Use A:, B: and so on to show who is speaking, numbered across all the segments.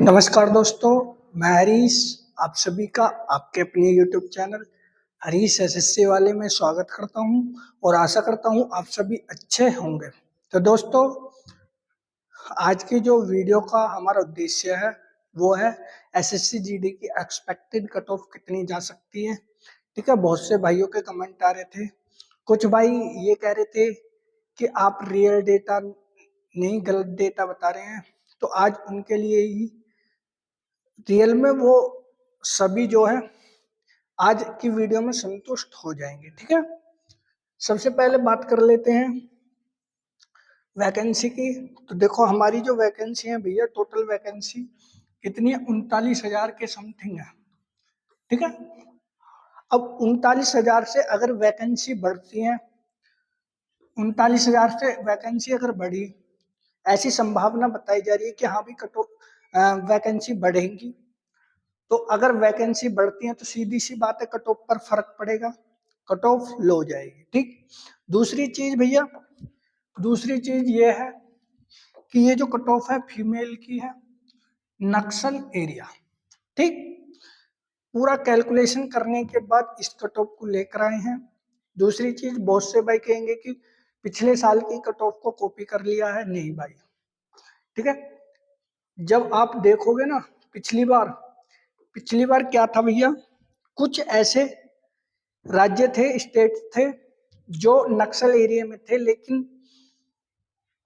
A: नमस्कार दोस्तों, मैं हरीश। आप सभी का आपके अपने यूट्यूब चैनल हरीश एसएससी वाले में स्वागत करता हूं और आशा करता हूं आप सभी अच्छे होंगे। तो दोस्तों, आज की जो वीडियो का हमारा उद्देश्य है वो है एसएससी जीडी की एक्सपेक्टेड कट ऑफ कितनी जा सकती है। ठीक है, बहुत से भाइयों के कमेंट आ रहे थे। कुछ भाई ये कह रहे थे कि आप रियल डेटा नहीं, गलत डेटा बता रहे हैं। तो आज उनके लिए ही रियल में वो सभी जो है आज की वीडियो में संतुष्ट हो जाएंगे। ठीक है, सबसे पहले बात कर लेते हैं वैकेंसी की। तो देखो, हमारी जो वैकेंसी है भैया, टोटल वैकेंसी कितनी है? 39,000 के समथिंग है। ठीक है, अब 39,000 से अगर वैकेंसी बढ़ती है, 39,000 से वैकेंसी अगर बढ़ी, ऐसी संभावना बताई जा रही है कि हाँ भी कटो वैकेंसी बढ़ेगी। तो अगर वैकेंसी बढ़ती है तो सीधी सी बात है, कट ऑफ पर फर्क पड़ेगा, कट ऑफ लो हो जाएगी। ठीक, दूसरी चीज भैया, दूसरी चीज ये है कि ये जो कट ऑफ है फीमेल की है, नक्सल एरिया। ठीक, पूरा कैलकुलेशन करने के बाद इस कट ऑफ को लेकर आए हैं। दूसरी चीज, बहुत से भाई कहेंगे कि पिछले साल की कट ऑफ को कॉपी कर लिया है। नहीं भाई, ठीक है, जब आप देखोगे ना पिछली बार क्या था भैया, कुछ ऐसे राज्य थे, स्टेट थे जो नक्सल एरिया में थे, लेकिन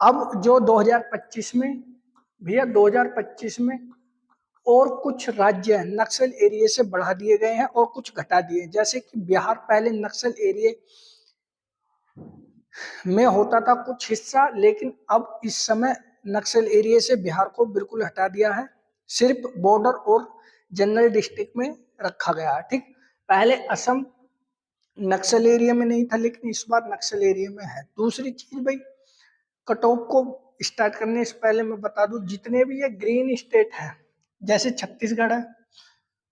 A: अब जो 2025 में भैया, 2025 में और कुछ राज्य नक्सल एरिया से बढ़ा दिए गए हैं और कुछ घटा दिए। जैसे कि बिहार पहले नक्सल एरिया में होता था कुछ हिस्सा, लेकिन अब इस समय नक्सल एरिया से बिहार को बिल्कुल हटा दिया है, सिर्फ बॉर्डर और जनरल डिस्ट्रिक्ट में रखा गया है। ठीक, पहले असम नक्सल एरिया में नहीं था, लेकिन इस बार नक्सल एरिया में है। दूसरी चीज भाई, कट ऑफ को स्टार्ट करने से पहले मैं बता दूं, जितने भी ये ग्रीन स्टेट है, जैसे छत्तीसगढ़ है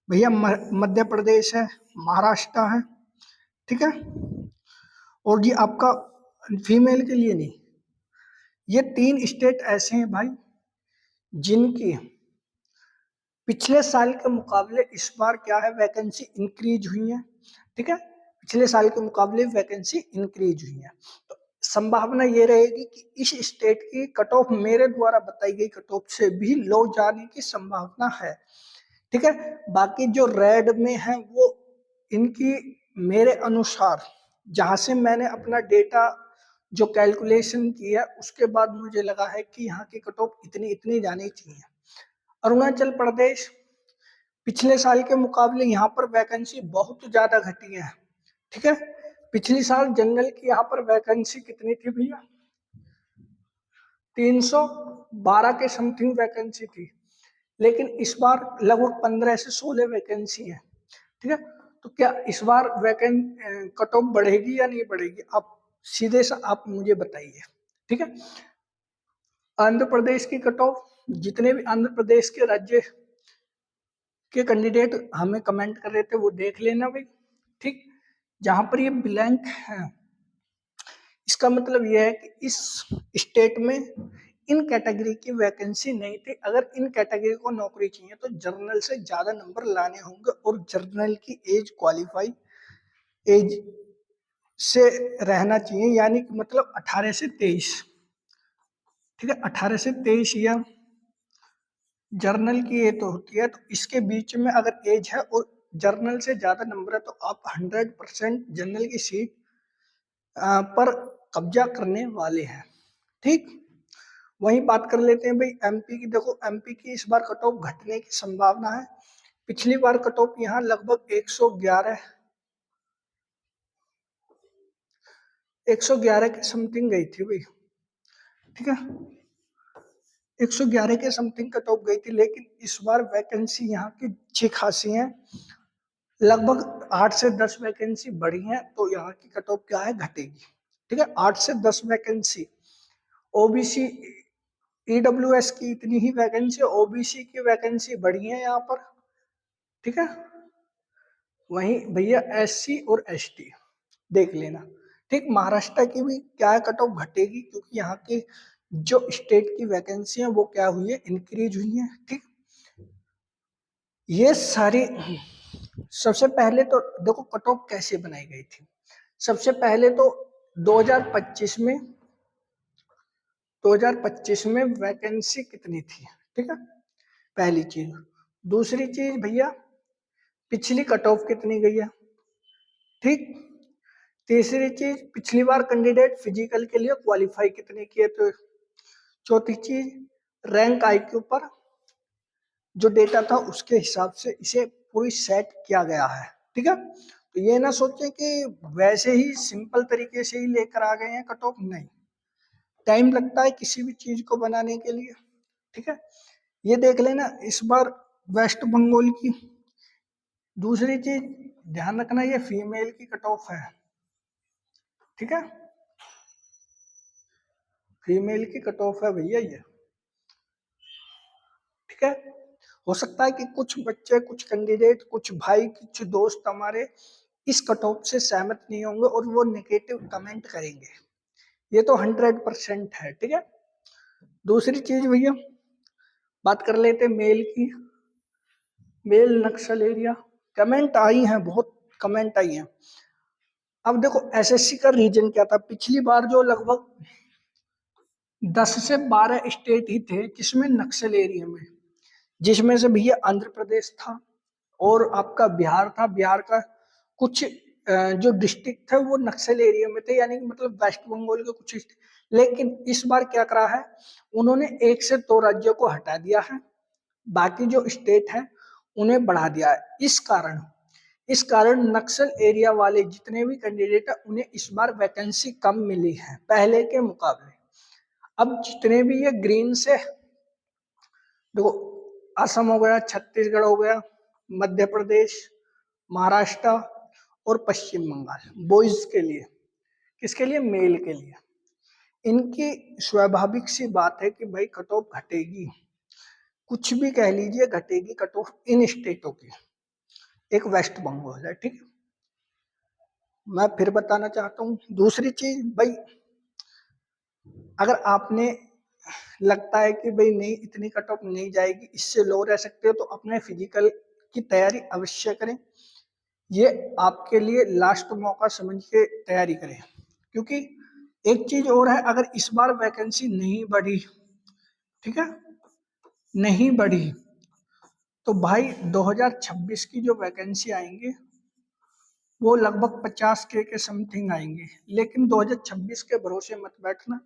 A: भैया, मध्य प्रदेश है, महाराष्ट्र है, ठीक है, और ये आपका फीमेल के लिए नहीं, ये 3 स्टेट ऐसे हैं भाई जिनकी पिछले साल के मुकाबले इस बार क्या है, वैकेंसी इंक्रीज हुई है। ठीक है, पिछले साल के मुकाबले वैकेंसी इंक्रीज हुई है। तो संभावना ये रहेगी कि इस स्टेट की कट ऑफ मेरे द्वारा बताई गई कट ऑफ से भी लो जाने की संभावना है। ठीक है, बाकी जो रेड में है वो इनकी मेरे अनुसार, जहां से मैंने अपना डेटा जो कैलकुलेशन किया उसके बाद मुझे लगा है कि यहाँ की कट ऑफ इतनी इतनी जानी चाहिए। अरुणाचल प्रदेश, पिछले साल के मुकाबले यहाँ पर वैकेंसी बहुत ज्यादा घटी है। ठीक है, पिछली साल जनरल की यहाँ पर वैकेंसी कितनी थी भैया? 312 के समथिंग वैकेंसी थी, लेकिन इस बार लगभग 15 से 16 वैकेंसी है। ठीक है, तो क्या इस बार कट ऑफ बढ़ेगी या नहीं बढ़ेगी? आप सीधे से आप मुझे बताइए। ठीक है, आंध्र प्रदेश की कट ऑफ, जितने भी आंध्र प्रदेश के राज्य के कैंडिडेट हमें कमेंट कर रहे थे वो देख लेना भाई। ठीक, जहां पर ये ब्लैंक है, इसका मतलब यह है कि इस स्टेट में इन कैटेगरी की वैकेंसी नहीं थी। अगर इन कैटेगरी को नौकरी चाहिए तो जर्नल से ज्यादा नंबर लाने होंगे, और जर्नल की एज क्वालिफाई एज से रहना चाहिए, यानी कि मतलब 18 से 23। ठीक है, 18 से 23 ईयर जर्नल की ये तो होती है। तो इसके बीच में अगर एज है और जर्नल से ज्यादा नंबर है तो आप 100% जनरल की सीट पर कब्जा करने वाले हैं। ठीक, वही बात कर लेते हैं भाई एमपी की। देखो, एमपी की इस बार कट ऑफ घटने की संभावना है। पिछली बार कट ऑफ यहाँ लगभग 111 के समथिंग गई थी भाई। ठीक है, 111 के समथिंग कट ऑफ गई थी, लेकिन इस बार वैकेंसी यहाँ की अच्छी खासी है, लगभग 8 से 10 वैकेंसी बढ़ी है। तो यहाँ की कट ऑफ क्या है, घटेगी। ठीक है, 8 से 10 वैकेंसी। ओबीसी ईडब्ल्यूएस की इतनी ही वैकेंसी, ओबीसी की वैकेंसी बढ़ी है यहाँ पर। ठीक है, वहीं भैया एससी और एसटी देख लेना। ठीक, महाराष्ट्र की भी क्या है, कट ऑफ घटेगी, क्योंकि यहाँ की जो स्टेट की वैकेंसी है वो क्या हुई है, इंक्रीज हुई है। ठीक, ये सारी, सबसे पहले तो देखो कट ऑफ कैसे बनाई गई थी। सबसे पहले तो 2025 में 2025 में वैकेंसी कितनी थी, ठीक है, पहली चीज। दूसरी चीज भैया, पिछली कट ऑफ कितनी गई है, ठीक। तीसरी चीज, पिछली बार कैंडिडेट फिजिकल के लिए क्वालिफाई कितने किए थे। चौथी चीज, रैंक आईक्यू पर जो डेटा था उसके हिसाब से इसे पूरी सेट किया गया है, ठीक है। तो ये ना सोचे कि वैसे ही सिंपल तरीके से ही लेकर आ गए हैं कट ऑफ, नहीं, टाइम लगता है किसी भी चीज को बनाने के लिए, ठीक है। ये देख लेना इस बार वेस्ट बंगाल की। दूसरी चीज ध्यान रखना, ये फीमेल की कट ऑफ है, ठीक है, फीमेल की कट ऑफ है भैया ये, ठीक है। हो सकता है कि कुछ बच्चे, कुछ कैंडिडेट, कुछ भाई, कुछ दोस्त हमारे इस कट ऑफ से सहमत नहीं होंगे और वो नेगेटिव कमेंट करेंगे, ये तो 100% है, ठीक है। दूसरी चीज भैया, बात कर लेते मेल की। मेल नक्सल एरिया, कमेंट आई हैं, बहुत कमेंट आई हैं। अब देखो एसएससी का रीजन क्या था, पिछली बार जो लगभग 10 से 12 स्टेट ही थे जिसमें नक्सल एरिया में, जिसमें से भैया आंध्र प्रदेश था और आपका बिहार था। बिहार का कुछ जो डिस्ट्रिक्ट थे वो नक्सल एरिया में थे, यानी कि मतलब वेस्ट बंगाल के कुछ। लेकिन इस बार क्या करा है, उन्होंने 1 से 2 राज्यों को हटा दिया है, बाकी जो स्टेट है उन्हें बढ़ा दिया है। इस कारण नक्सल एरिया वाले जितने भी कैंडिडेट है उन्हें इस बार वैकेंसी कम मिली है पहले के मुकाबले। अब जितने भी ये ग्रीन से, देखो असम हो गया, छत्तीसगढ़ हो गया, मध्य प्रदेश, महाराष्ट्र और पश्चिम बंगाल, बॉयज के लिए, किसके लिए, मेल के लिए, इनकी स्वाभाविक सी बात है कि भाई कट ऑफ घटेगी, कुछ भी कह लीजिए घटेगी कट ऑफ इन स्टेटों की। एक वेस्ट बंगाल है, ठीक है। मैं फिर बताना चाहता हूँ दूसरी चीज भाई, अगर आपने लगता है कि भाई नहीं इतनी कट ऑफ नहीं जाएगी, इससे लो रह सकते हो, तो अपने फिजिकल की तैयारी अवश्य करें। ये आपके लिए लास्ट मौका समझ के तैयारी करें, क्योंकि एक चीज और है, अगर इस बार वैकेंसी नहीं बढ़ी, ठीक है, नहीं बढ़ी, तो भाई 2026 की जो वैकेंसी आएंगे वो लगभग 50K के समथिंग आएंगे। लेकिन 2026 के भरोसे मत बैठना।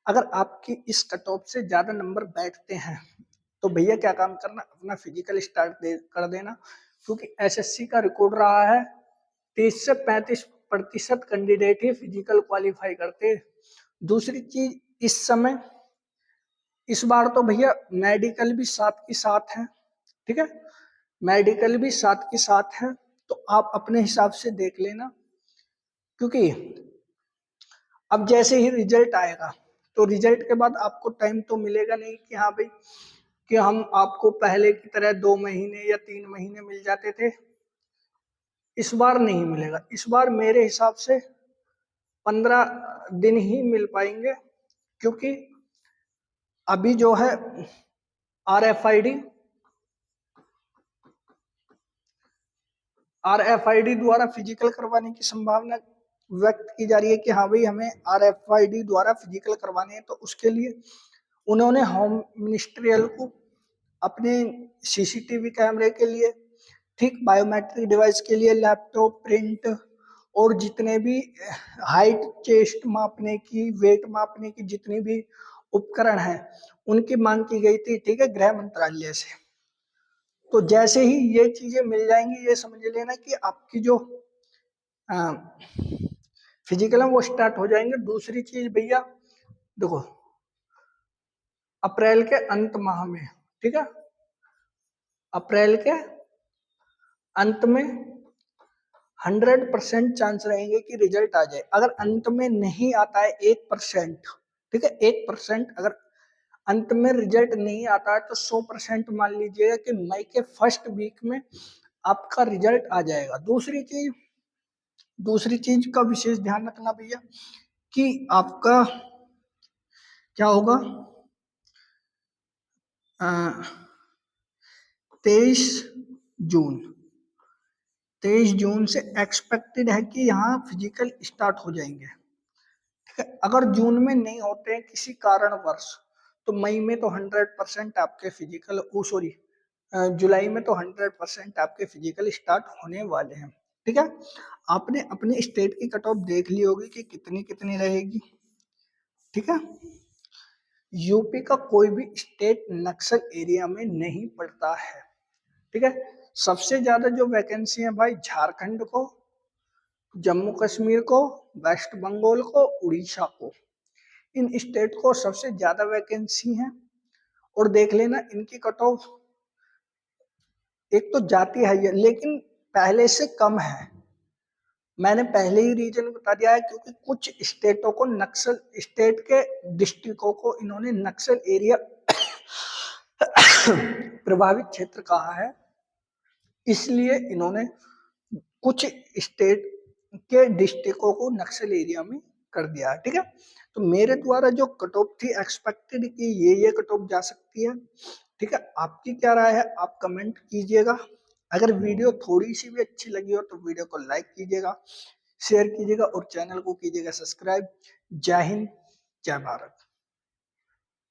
A: अगर आपकी इस कट ऑफ से ज्यादा नंबर बैठते हैं तो भैया क्या काम करना, अपना फिजिकल स्टार्ट कर देना, क्योंकि एसएससी का रिकॉर्ड रहा है 30 से 35% कैंडिडेट ही फिजिकल क्वालिफाई करते। दूसरी चीज, इस समय इस बार तो भैया मेडिकल भी साथ के साथ है, ठीक है, मेडिकल भी साथ के साथ है, तो आप अपने हिसाब से देख लेना। क्योंकि अब जैसे ही रिजल्ट आएगा तो रिजल्ट के बाद आपको टाइम तो मिलेगा नहीं कि हाँ भाई कि हम आपको पहले की तरह 2 महीने या 3 महीने मिल जाते थे, इस बार नहीं मिलेगा। इस बार मेरे हिसाब से 15 दिन ही मिल पाएंगे, क्योंकि अभी जो है आरएफआईडी आरएफआईडी द्वारा फिजिकल करवाने की संभावना व्यक्त की जा रही है कि हाँ भाई हमें आरएफआईडी द्वारा फिजिकल करवाने हैं। तो उसके लिए उन्होंने होम मिनिस्ट्रियल को अपने सीसीटीवी कैमरे के लिए, ठीक, बायोमेट्रिक डिवाइस के लिए लैपटॉप, प्रिंट और जितने भी हाइट, चेस्ट मापने की, वेट मापने की जितनी भी उपकरण हैं उनकी मांग की गई थी, ठीक है, गृह मंत्रालय से। तो जैसे ही ये चीजें मिल जाएंगी, ये समझ लेना कि आपकी जो फिजिकल है वो स्टार्ट हो जाएंगे। दूसरी चीज भैया देखो, अप्रैल के अंत माह में, ठीक है, अप्रैल के अंत में 100% चांस रहेंगे कि रिजल्ट आ जाए। अगर अंत में नहीं आता है 1%, ठीक है, 1% अगर अंत में रिजल्ट नहीं आता है तो 100% मान लीजिएगा कि मई के फर्स्ट वीक में आपका रिजल्ट आ जाएगा। दूसरी चीज का विशेष ध्यान रखना भैया कि आपका क्या होगा, 23 जून। 23 जून से एक्सपेक्टेड है कि यहाँ फिजिकल स्टार्ट हो जाएंगे। ठीक है, अगर जून में नहीं होते हैं किसी कारणवश तो मई में तो 100% आपके फिजिकल, सॉरी जुलाई में तो 100% आपके फिजिकल स्टार्ट होने वाले हैं। ठीक है, आपने अपने स्टेट की कट ऑफ देख ली होगी कि कितनी कितनी रहेगी। ठीक है, यूपी का कोई भी स्टेट नक्सल एरिया में नहीं पड़ता है। ठीक है, सबसे ज्यादा जो वैकेंसी है भाई झारखंड को, जम्मू कश्मीर को, वेस्ट बंगाल को, उड़ीसा को, इन स्टेट को सबसे ज्यादा वैकेंसी है। और देख लेना इनकी कट ऑफ एक तो जाती है लेकिन पहले से कम है। मैंने पहले ही रीजन बता दिया है क्योंकि कुछ स्टेटों को नक्सल, स्टेट के डिस्ट्रिक्टों को इन्होंने नक्सल एरिया प्रभावित क्षेत्र कहा है, इसलिए इन्होंने कुछ स्टेट के डिस्ट्रिक्टों को नक्सल एरिया में कर दिया है। ठीक है, तो मेरे द्वारा जो कट ऑफ थी एक्सपेक्टेड कि ये कट ऑफ जा सकती है। ठीक है, आपकी क्या राय है आप कमेंट कीजिएगा। अगर वीडियो थोड़ी सी भी अच्छी लगी हो तो वीडियो को लाइक कीजिएगा, शेयर कीजिएगा और चैनल को कीजिएगा सब्सक्राइब। जय हिंद, जय भारत।